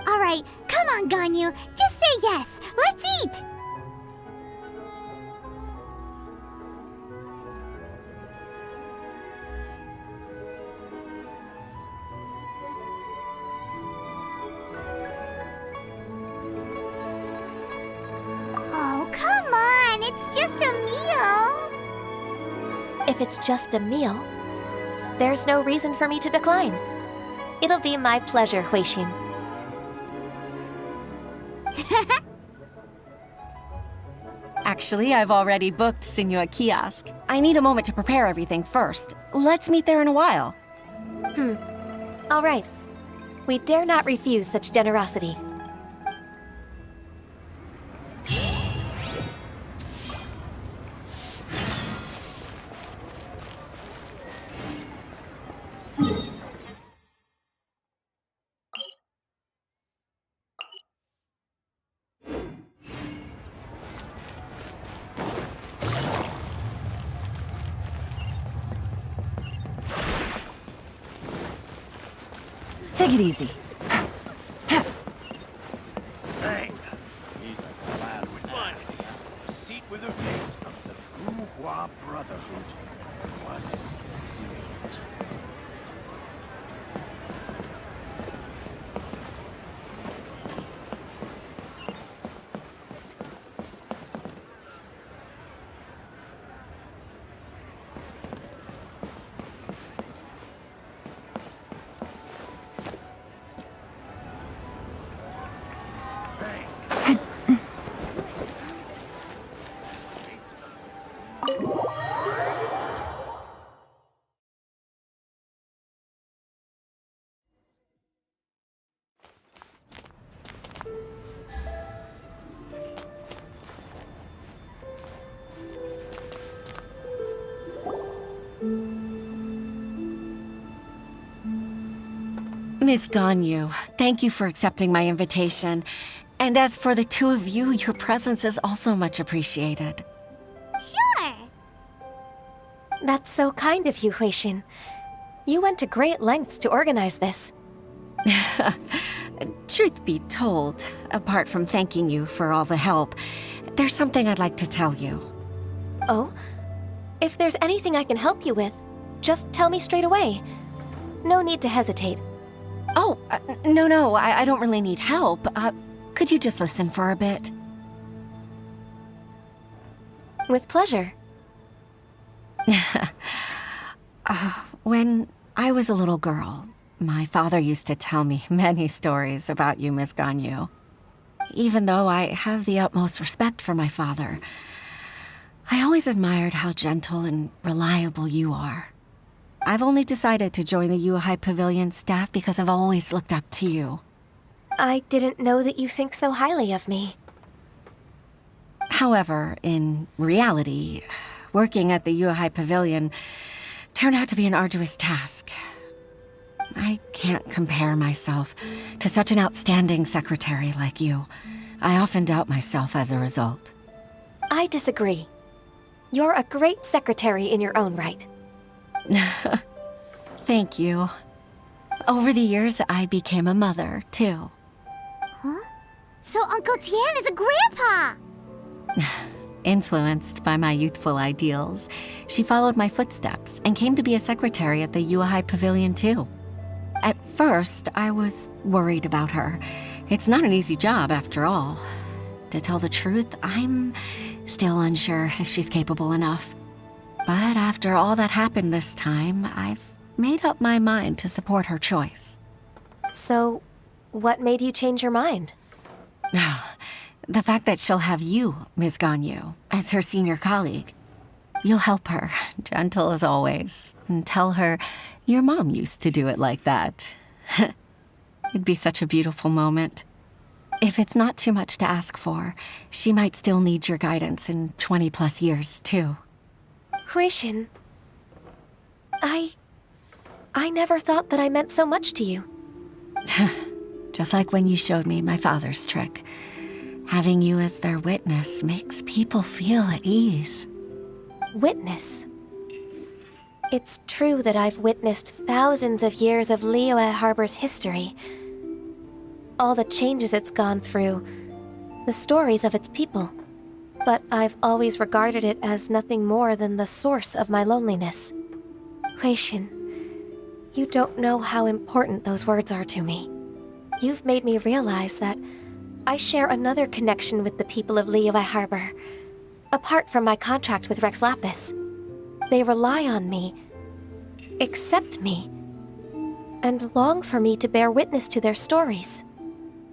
All right, come on, Ganyu. Just say yes. Let's eat. Oh, come on. It's just a meal. If it's just a meal, there's no reason for me to decline. It'll be my pleasure, Huixin. Actually, I've already booked Sinu'a Kiosk. I need a moment to prepare everything first. Let's meet there in a while. All right. We dare not refuse such generosity. Take it easy. Bang! He's a class man. A seat with a gate of the Guhua Brotherhood was sealed. Miss Ganyu, thank you for accepting my invitation. And as for the two of you, your presence is also much appreciated. Sure. That's so kind of you, Huixin. You went to great lengths to organize this. Truth be told, apart from thanking you for all the help, there's something I'd like to tell you. Oh? If there's anything I can help you with, just tell me straight away. No need to hesitate. Oh, no, I don't really need help. Could you just listen for a bit? With pleasure. When I was a little girl, my father used to tell me many stories about you, Miss Ganyu. Even though I have the utmost respect for my father, I always admired how gentle and reliable you are. I've only decided to join the Yuhai Pavilion staff because I've always looked up to you. I didn't know that you think so highly of me. However, in reality, working at the Yuhai Pavilion turned out to be an arduous task. I can't compare myself to such an outstanding secretary like you. I often doubt myself as a result. I disagree. You're a great secretary in your own right. Thank you. Over the years, I became a mother, too. Huh? So Uncle Tian is a grandpa! Influenced by my youthful ideals, she followed my footsteps and came to be a secretary at the Yuhai Pavilion, too. At first, I was worried about her. It's not an easy job, after all. To tell the truth, I'm still unsure if she's capable enough. But after all that happened this time, I've made up my mind to support her choice. So, what made you change your mind? The fact that she'll have you, Ms. Ganyu, as her senior colleague. You'll help her, gentle as always, and tell her your mom used to do it like that. It'd be such a beautiful moment. If it's not too much to ask for, she might still need your guidance in 20+ years, too. Huixin, I never thought that I meant so much to you. Just like when you showed me my father's trick. Having you as their witness makes people feel at ease. Witness? It's true that I've witnessed thousands of years of Liyue Harbor's history. All the changes it's gone through, the stories of its people. But I've always regarded it as nothing more than the source of my loneliness. Huixin, you don't know how important those words are to me. You've made me realize that I share another connection with the people of Liyue Harbor, apart from my contract with Rex Lapis. They rely on me, accept me, and long for me to bear witness to their stories.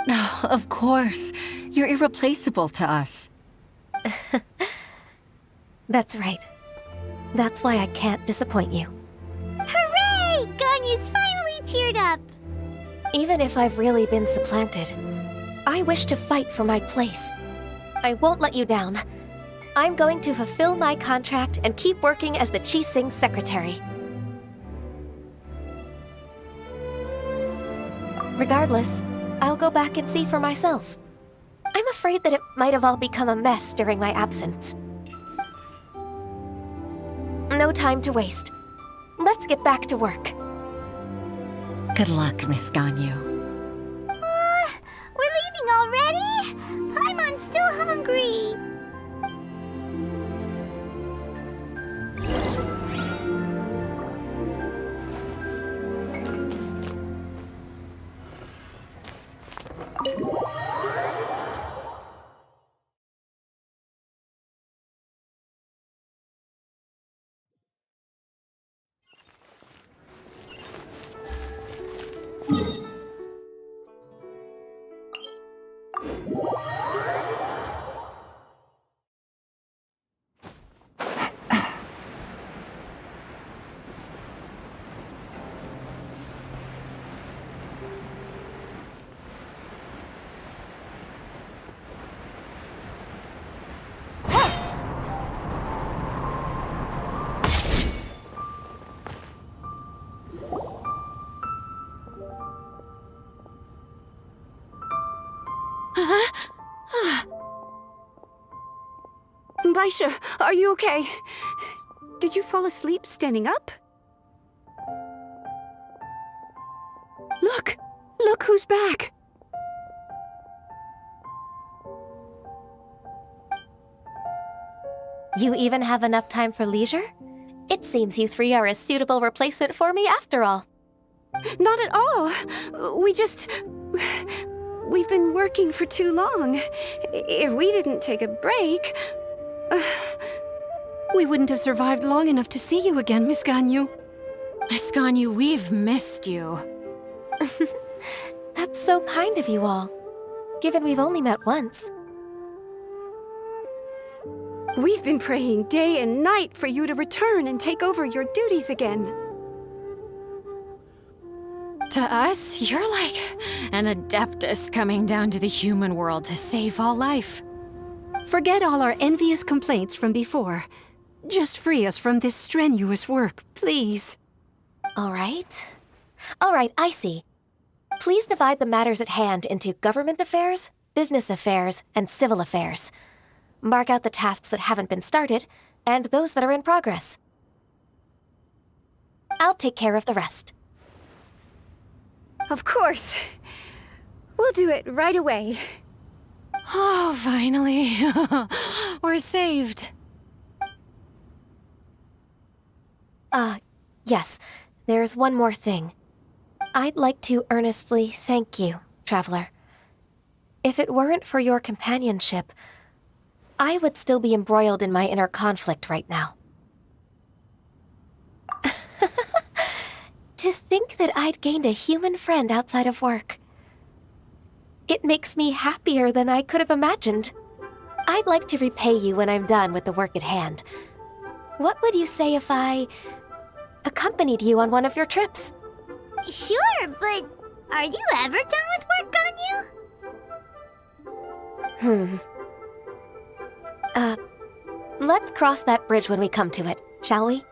Oh, of course. You're irreplaceable to us. That's right. That's why I can't disappoint you. Hooray! Ganyu's finally cheered up! Even if I've really been supplanted, I wish to fight for my place. I won't let you down. I'm going to fulfill my contract and keep working as the Qixing secretary. Regardless, I'll go back and see for myself. I'm afraid that it might have all become a mess during my absence. No time to waste. Let's get back to work. Good luck, Miss Ganyu. We're leaving already? Paimon's still hungry. Baisha, are you okay? Did you fall asleep standing up? Look! Look who's back! You even have enough time for leisure? It seems you three are a suitable replacement for me after all. Not at all. We've been working for too long. If we didn't take a break... We wouldn't have survived long enough to see you again, Miss Ganyu. Miss Ganyu, we've missed you. That's so kind of you all, given we've only met once. We've been praying day and night for you to return and take over your duties again. To us, you're like an adeptus coming down to the human world to save all life. Forget all our envious complaints from before. Just free us from this strenuous work, please. All right, I see. Please divide the matters at hand into government affairs, business affairs, and civil affairs. Mark out the tasks that haven't been started, and those that are in progress. I'll take care of the rest. Of course. We'll do it right away. Oh, finally. We're saved. Yes. There's one more thing. I'd like to earnestly thank you, Traveler. If it weren't for your companionship, I would still be embroiled in my inner conflict right now. To think that I'd gained a human friend outside of work. It makes me happier than I could have imagined. I'd like to repay you when I'm done with the work at hand. What would you say if I accompanied you on one of your trips? Sure, but are you ever done with work, Ganyu? Let's cross that bridge when we come to it, shall we?